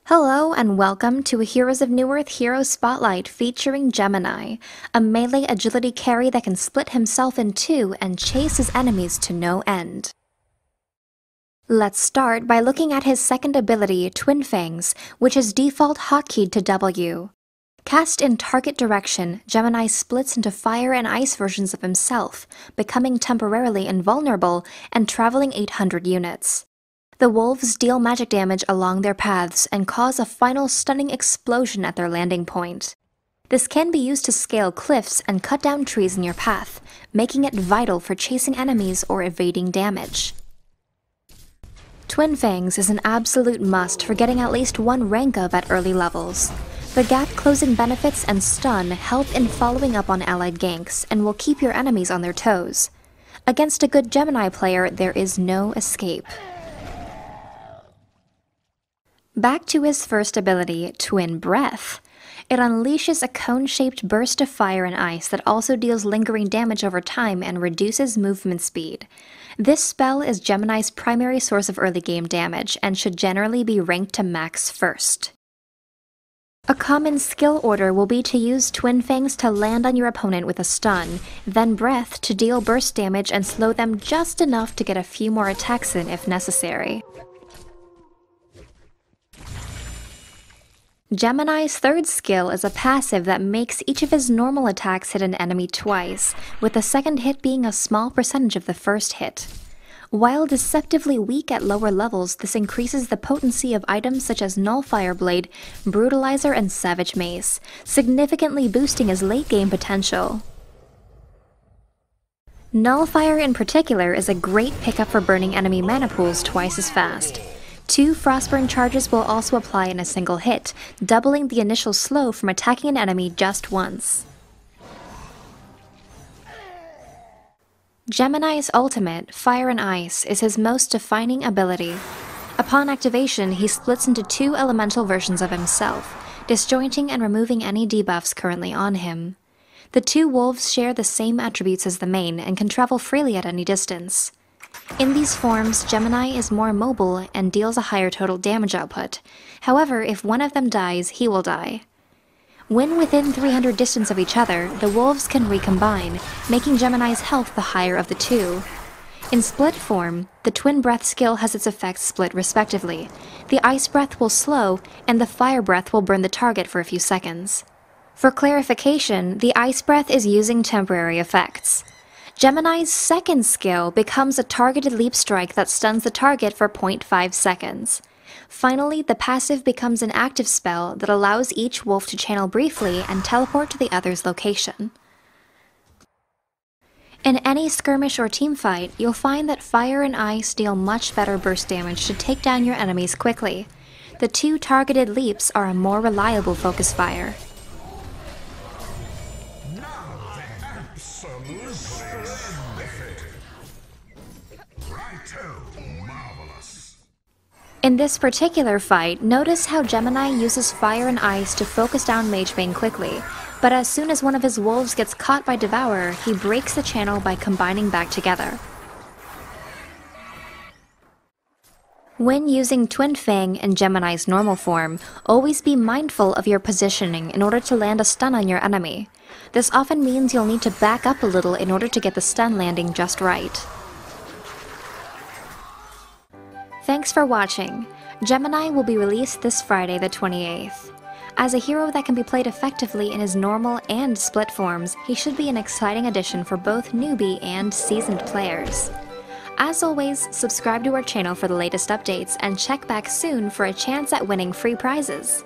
Hello and welcome to a Heroes of Newerth Hero Spotlight featuring Gemini, a melee agility carry that can split himself in two and chase his enemies to no end. Let's start by looking at his second ability, Twin Fangs, which is default hotkeyed to W. Cast in target direction, Gemini splits into fire and ice versions of himself, becoming temporarily invulnerable and traveling 800 units. The wolves deal magic damage along their paths and cause a final stunning explosion at their landing point. This can be used to scale cliffs and cut down trees in your path, making it vital for chasing enemies or evading damage. Twin Fangs is an absolute must for getting at least one rank up at early levels. The gap-closing benefits and stun help in following up on allied ganks and will keep your enemies on their toes. Against a good Gemini player, there is no escape. Back to his first ability, Twin Breath. It unleashes a cone-shaped burst of fire and ice that also deals lingering damage over time and reduces movement speed. This spell is Gemini's primary source of early game damage and should generally be ranked to max first. A common skill order will be to use Twin Fangs to land on your opponent with a stun, then Breath to deal burst damage and slow them just enough to get a few more attacks in if necessary. Gemini's third skill is a passive that makes each of his normal attacks hit an enemy twice, with the second hit being a small percentage of the first hit. While deceptively weak at lower levels, this increases the potency of items such as Nullfire Blade, Brutalizer, and Savage Mace, significantly boosting his late-game potential. Nullfire in particular is a great pickup for burning enemy mana pools twice as fast. 2 Frostburn charges will also apply in a single hit, doubling the initial slow from attacking an enemy just once. Gemini's ultimate, Fire and Ice, is his most defining ability. Upon activation, he splits into 2 elemental versions of himself, disjointing and removing any debuffs currently on him. The 2 wolves share the same attributes as the main and can travel freely at any distance. In these forms, Gemini is more mobile and deals a higher total damage output. However, if one of them dies, he will die. When within 300 distance of each other, the wolves can recombine, making Gemini's health the higher of the 2. In split form, the Twin Breath skill has its effects split respectively. The Ice Breath will slow, and the Fire Breath will burn the target for a few seconds. For clarification, the Ice Breath is using temporary effects. Gemini's second skill becomes a targeted leap strike that stuns the target for 0.5 seconds. Finally, the passive becomes an active spell that allows each wolf to channel briefly and teleport to the other's location. In any skirmish or teamfight, you'll find that Fire and Ice deal much better burst damage to take down your enemies quickly. The 2 targeted leaps are a more reliable focus fire. In this particular fight, notice how Gemini uses Fire and Ice to focus down Magebane quickly, but as soon as one of his wolves gets caught by Devourer, he breaks the channel by combining back together. When using Twin Fang in Gemini's normal form, always be mindful of your positioning in order to land a stun on your enemy. This often means you'll need to back up a little in order to get the stun landing just right. Thanks for watching. Gemini will be released this Friday the 28th. As a hero that can be played effectively in his normal and split forms, he should be an exciting addition for both newbie and seasoned players. As always, subscribe to our channel for the latest updates and check back soon for a chance at winning free prizes.